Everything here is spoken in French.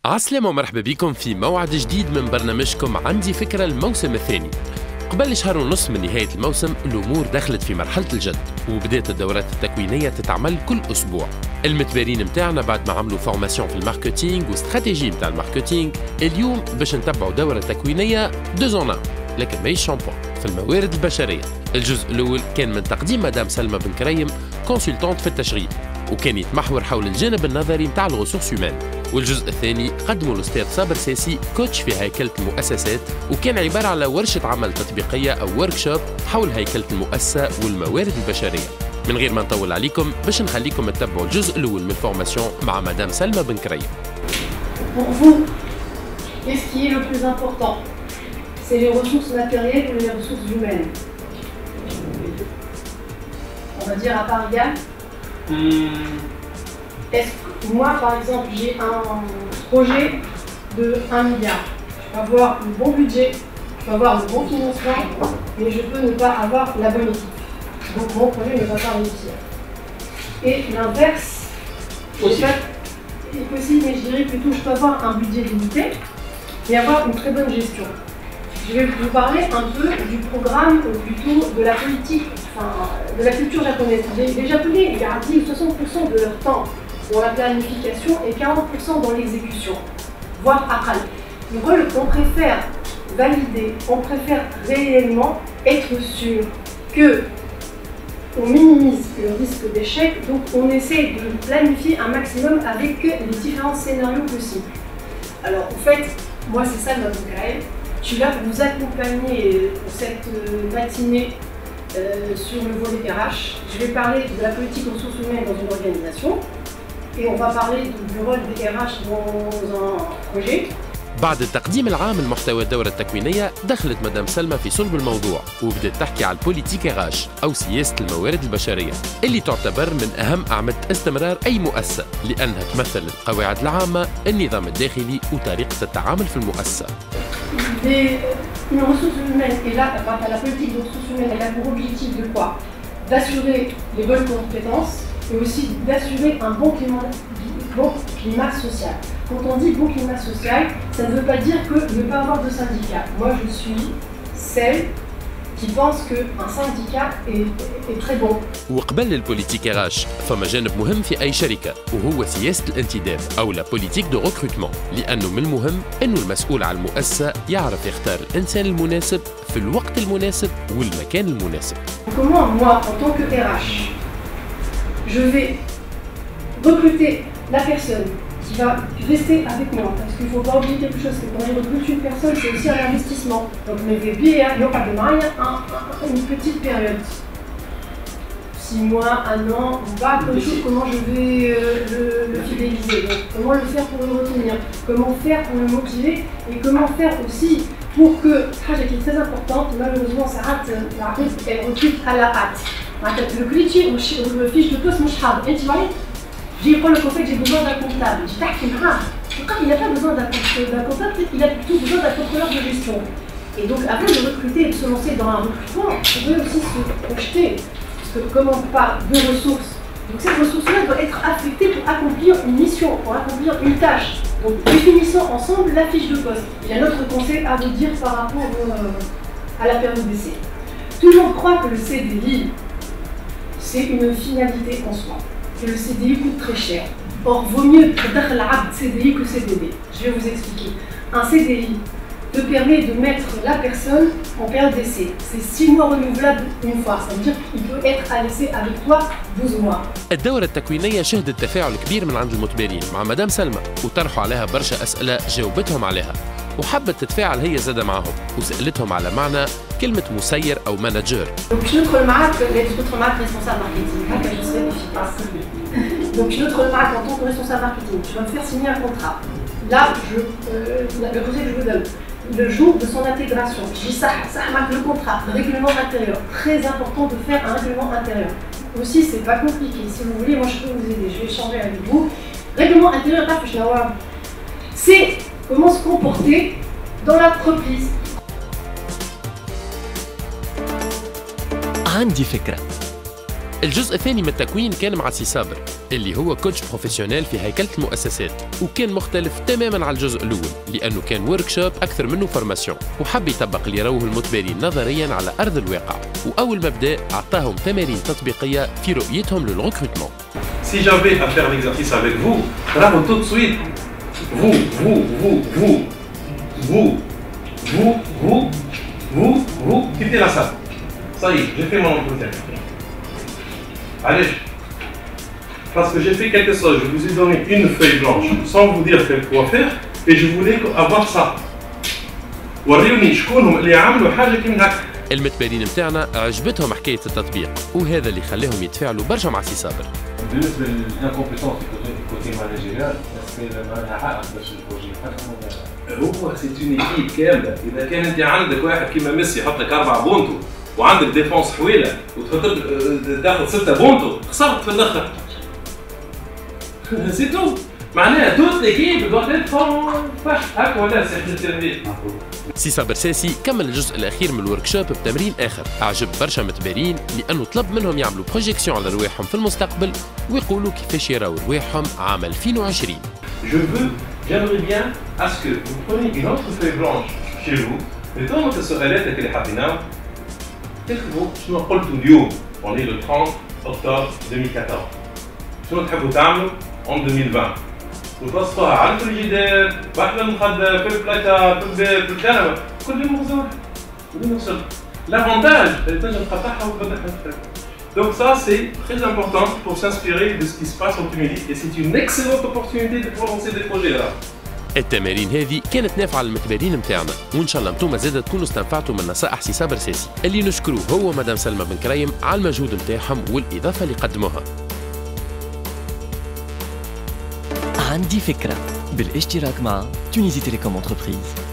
عسلامة ومرحبا بكم في موعد جديد من برنامجكم عندي فكرة الموسم الثاني. قبل شهر ونص من نهاية الموسم الأمور دخلت في مرحلة الجد وبدأت الدورات التكوينية تتعمل كل أسبوع. المتبارين متاعنا بعد ما عملوا فورماسيون في الماركتينج واستراتيجي متاع الماركتينج، اليوم باش نتبعوا دورة تكوينية 2 en 1 لكن ماهيش شامبون في الموارد البشرية. الجزء الأول كان من تقديم مدام سلمى بن كريم كونسلتانت في التشغيل، وكان يتمحور حول الجانب النظري متاع الغسوس هيومان. والجزء الثاني قدمه الأستاذ صابر ساسي كوتش في هيكلة المؤسسات، وكان عبارة على ورشة عمل تطبيقية أو وركشوب حول هيكلة المؤسسة والموارد البشرية. من غير ما نطول عليكم باش نخليكم تتبعوا الجزء الأول من الفورماسيون مع مدام سلمى بن كريم. Pour vous, qu'est-ce qui est le plus important? C'est les ressources matérielles ou les ressources humaines? On va dire à part égale. Est-ce que moi, par exemple, j'ai un projet de 1 milliard. Je peux avoir le bon budget, je peux avoir le bon financement, mais je peux ne pas avoir la bonne équipe. Donc mon projet ne va pas réussir. Et l'inverse est possible, mais je dirais plutôt je peux avoir un budget limité et avoir une très bonne gestion. Je vais vous parler un peu du programme, ou plutôt de la politique, de la culture japonaise. Les Japonais gardent 60% de leur temps dans la planification et 40% dans l'exécution, voire après. Donc on préfère valider, on préfère réellement être sûr que on minimise le risque d'échec, donc on essaie de planifier un maximum avec les différents scénarios possibles. Alors en fait, moi c'est ça notre carrière. Je suis là pour vous accompagner pour cette matinée sur le volet RH. Je vais parler de la politique ressources humaines dans une organisation et on va parler du rôle des RH dans un projet. بعد التقديم العام المحتوى الدورة التكوينية دخلت مدام سلمى في صلب الموضوع وبدأت تحكي على البوليتيك اغاش أو سياسة الموارد البشرية اللي تعتبر من أهم أعمدة استمرار أي مؤسسة، لأنها تمثل القواعد العامة، النظام الداخلي وطريقة التعامل في المؤسسة. Une ressource humaine est là, la politique de ressources humaines est là pour objectif de quoi? D'assurer les bonnes compétences et aussi d'assurer un bon climat social. Quand on dit bon climat social, ça ne veut pas dire que ne pas avoir de syndicat. Moi, je suis celle qui pense qu'un syndicat est très bon. وقبل البوليتيك اغاش فما جانب مهم في أي شركة وهو سياسة الانتداب أو لا بوليتيك دو ريكروتمون، لأنه من المهم أنه المسؤول على المؤسسة يعرف يختار الإنسان المناسب في الوقت المناسب والمكان المناسب. Comment moi, en tant que RH, je vais recruter la personne qui va rester avec moi, parce qu'il ne faut pas oublier quelque chose, que quand on recrute une personne, c'est aussi un investissement. Donc mes VP, il y aura une petite période. 6 mois, 1 an, on va coacher comment je vais le fidéliser, donc comment le faire pour le retenir, comment faire pour le motiver et comment faire aussi pour que, chose qui est très importante, malheureusement ça rate, la recrute, elle recrute à la hâte. Le cliché ou le fiche de poste, et tu vois, j'ai pris le conseil que j'ai besoin d'un comptable. J'ai dit, il n'a pas besoin d'un comptable, il a plutôt besoin d'un contrôleur de gestion. Et donc, avant de recruter et de se lancer dans un recrutement, on peut aussi se projeter. Parce que comme on parle de ressources, donc cette ressource-là doit être affectée pour accomplir une mission, pour accomplir une tâche. Donc, définissons ensemble la fiche de poste. Il y a un autre conseil à vous dire par rapport à la période d'essai. Tout le monde croit que le CDI, c'est une finalité en soi. Que le CDI coûte très cher. Or, vaut mieux CDI que CDD. Je vais vous expliquer. Un CDI te permet de mettre la personne en période d'essai. C'est 6 mois renouvelables une fois. Ça veut dire qu'il peut être à l'essai avec toi 12 mois. الدورة التكوينية شهدت تفاعل كبير من عند المتبارين مع مدام سلمى وطرحوا عليها برشا أسئلة جاوبتهم عليها، وحبت تتفاعل هي زادة معهم وسألتهم على معنى كلمة مسير أو مانجر. Donc je note remarque responsable marketing. Je serai efficace. Donc je note remarque en tant que responsable marketing. Je vais me faire signer un contrat. Là, le conseil que je vous donne, le jour de son intégration, je dis ça marque le contrat, le règlement intérieur. Très important de faire un règlement intérieur. Aussi, c'est pas compliqué. Si vous voulez, moi je peux vous aider. Je vais échanger avec vous. Règlement intérieur, c'est comment se comporter dans l'entreprise. عندي فكرة. الجزء الثاني من التكوين كان مع سي صابر اللي هو كوتش بروفيسيونيل في هيكلة المؤسسات، وكان مختلف تماما على الجزء الأول لأنه كان وركشوب أكثر منه فورماسيون، وحب يطبق اللي يروه المتبارين نظريا على أرض الواقع. وأول ما بدأ أعطاهم تمارين تطبيقية في رؤيتهم للريكروتمون. Si j'avais à faire l'exercice avec vous, là tout de suite, vous, quittez la salle. Ça y est, j'ai fait mon entretien. Allez, parce que j'ai fait quelque chose, je vous ai donné une feuille blanche sans vous dire quoi faire et je voulais avoir ça. وريوني شكونهم اللي عملوا حاجه كيما هكا. المتبارين نتاعنا عجبتهم حكايه التطبيق، وهذا اللي خلاهم يتفاعلوا برشا مع سي صابر. بالنسبه للانكومبيتونس كوتي مانجيريال معناها عائق باش البروجي هو سي اون ايكيب كامله. اذا كان انت عندك واحد كيما ميسي يحط لك 4 بونتو وعندك ديفونس حويله وتفكر تاخذ 6 بونتو، خسرت في الاخر. سي تو معناها توت ليكيب دوت هكا ولا سي التربيه. سي صابر ساسي كمل الجزء الاخير من الوركشوب بتمرين اخر اعجب برشا متبارين لانه طلب منهم يعملوا بروجيكسيون على رواحهم في المستقبل ويقولوا كيفاش يراو رواحهم عام 2020. J'aimerais bien à ce que vous preniez une autre feuille blanche chez vous. لتوما السؤالات اللي حطيناهم تكتبوا شنو قلتوا اليوم. On est le 30 octobre 2014. شنو تحبوا تعملوا en 2020. وتوصلوها على الفريجيدير، واحدة المخدة، في البلاكة، في الكنبة، كل يوم مغزور. L'avantage, elle est de تقطعها وتبدلها. Donc ça c'est très important pour s'inspirer de ce qui se passe en Tunisie et c'est une excellente opportunité de pouvoir lancer des projets là. التمارين هذه كانت نافعه للمتبارين نتاعنا، وان شاء الله انتم زاده تكونوا استنفعتوا من نصائح سي صابر ساسي اللي نشكروه هو مدام سلمى بن كريم على المجهود نتاعهم والاضافه اللي قدموها. عندي فكرة بالاشتراك مع تونيزي تيليكوم انتربريز.